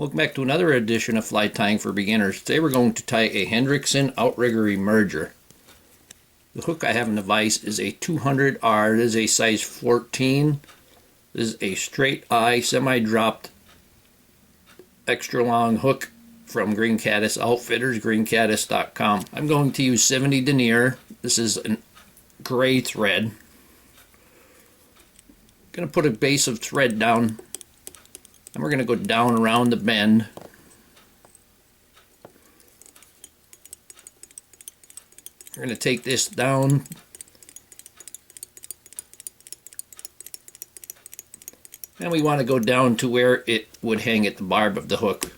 Welcome back to another edition of Fly Tying for Beginners. Today we're going to tie a Hendrickson Outrigger emerger. The hook I have in the vise is a 200R. This is a size 14. This is a straight eye semi-dropped extra long hook from Green Caddis Outfitters, greencaddis.com. I'm going to use 70 denier. This is a gray thread. I'm going to put a base of thread down. And we're going to go down around the bend. We're going to take this down. And we want to go down to where it would hang at the barb of the hook.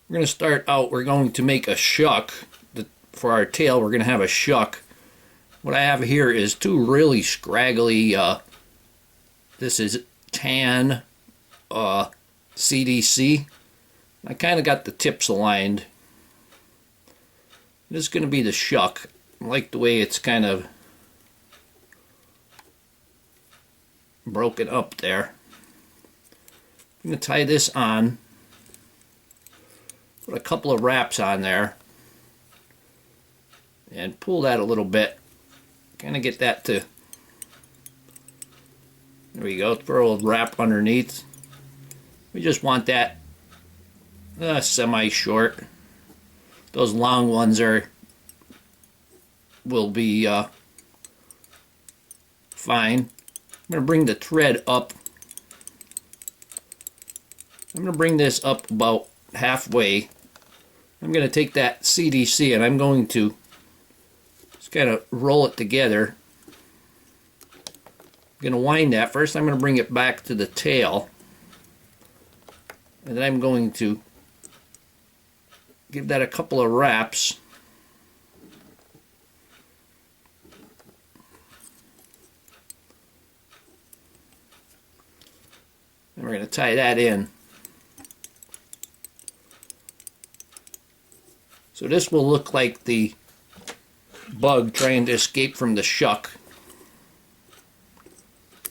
We're going to start out, we're going to make a shuck. For our tail, we're going to have a shuck. What I have here is two really scraggly this is Tan CDC. I kind of got the tips aligned. This is going to be the shuck. I like the way it's kind of broken up there. I'm going to tie this on. Put a couple of wraps on there. And pull that a little bit. Kind of get that to... There we go, throw a wrap underneath. We just want that semi-short. Those long ones will be fine. I'm going to bring the thread up. I'm going to bring this up about halfway. I'm going to take that CDC and I'm going to just kind of roll it together. I'm going to wind that. First I'm going to bring it back to the tail. And then I'm going to give that a couple of wraps. And we're going to tie that in. So this will look like the bug trying to escape from the shuck.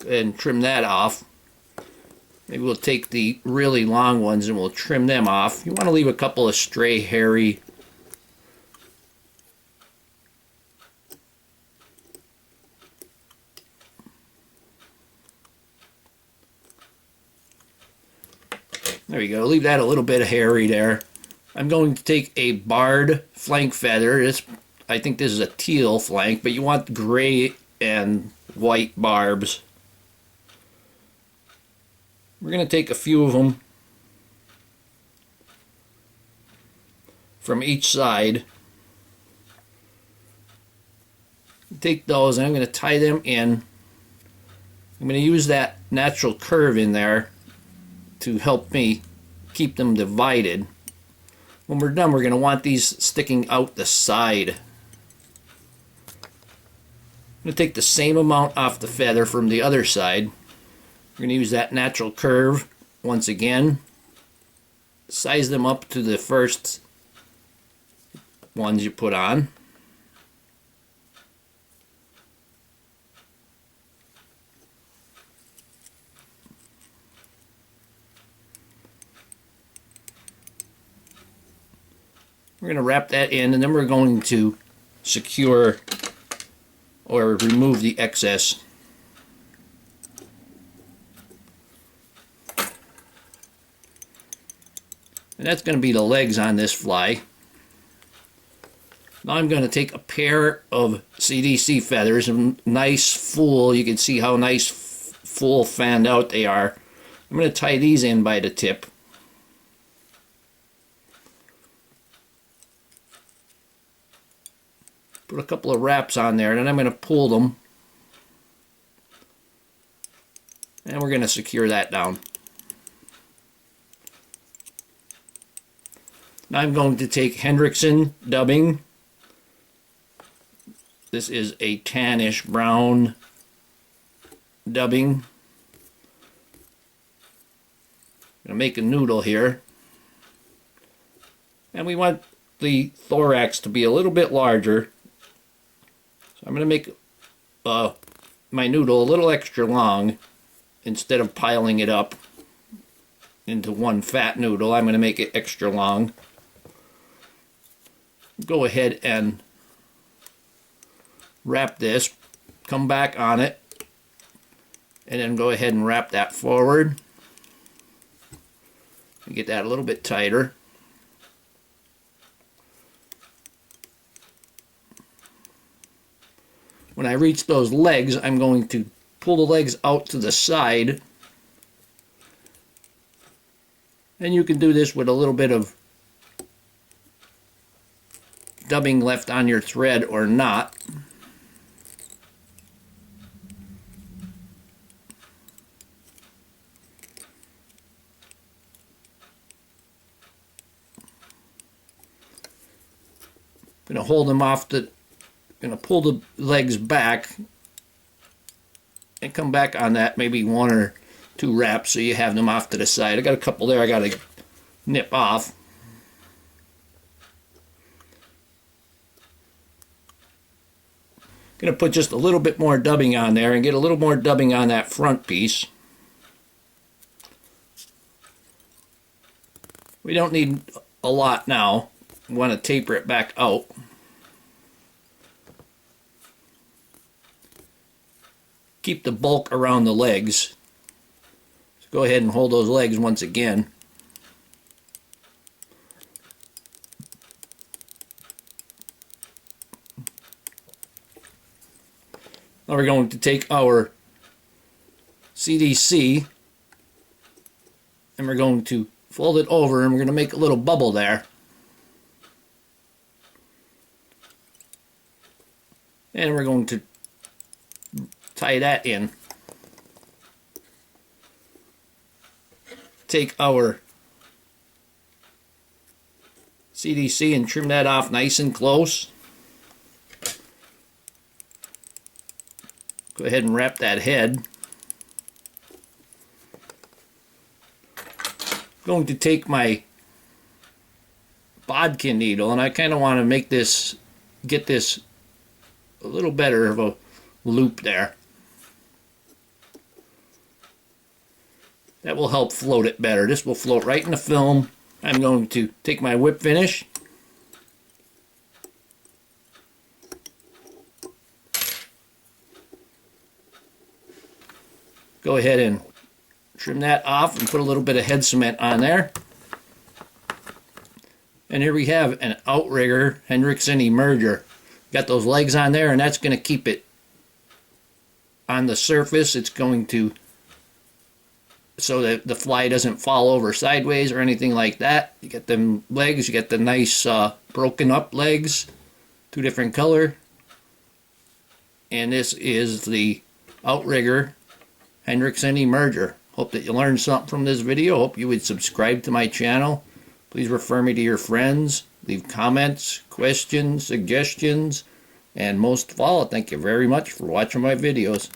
And trim that off. Maybe we'll take the really long ones and we'll trim them off. You want to leave a couple of stray hairy there we go. Leave that a little bit of hairy there. I'm going to take a barred flank feather. I think this is a teal flank, but you want gray and white barbs. We're going to take a few of them from each side. Take those and I'm going to tie them in. I'm going to use that natural curve in there to help me keep them divided. When we're done, we're going to want these sticking out the side. I'm going to take the same amount off the feather from the other side. We're going to use that natural curve once again. Size them up to the first ones you put on. We're going to wrap that in and then we're going to secure or remove the excess. And that's going to be the legs on this fly. Now I'm going to take a pair of CDC feathers, a nice full, you can see how nice full fanned out they are. I'm going to tie these in by the tip. Put a couple of wraps on there and then I'm going to pull them. And we're going to secure that down. Now I'm going to take Hendrickson dubbing. This is a tannish brown dubbing. I'm going to make a noodle here. And we want the thorax to be a little bit larger. So I'm going to make my noodle a little extra long instead of piling it up. into one fat noodle. I'm going to make it extra long. Go ahead and wrap this, come back on it, and then go ahead and wrap that forward. Get that a little bit tighter. When I reach those legs, I'm going to pull the legs out to the side. And you can do this with a little bit of dubbing left on your thread or not. I'm going to hold them off the, going to pull the legs back and come back on that, maybe one or two wraps so you have them off to the side. I got a couple there I got to nip off. Going to put just a little bit more dubbing on there and get a little more dubbing on that front piece. We don't need a lot now. We want to taper it back out. Keep the bulk around the legs. So go ahead and hold those legs once again. Now we're going to take our CDC and we're going to fold it over and we're going to make a little bubble there. And we're going to tie that in. Take our CDC and trim that off nice and close. Go ahead and wrap that head. I'm going to take my bodkin needle and I kind of want to make this, get this a little better of a loop there. That will help float it better. This will float right in the film. I'm going to take my whip finish. Go ahead and trim that off and put a little bit of head cement on there. And here we have an Outrigger Hendrickson emerger. Got those legs on there and that's going to keep it on the surface. It's going to, so that the fly doesn't fall over sideways or anything like that. You get them legs, you get the nice broken up legs, two different color. And this is the Outrigger Hendrickson emerger. Hope that you learned something from this video. Hope you would subscribe to my channel. Please refer me to your friends. Leave comments, questions, suggestions, and most of all, thank you very much for watching my videos.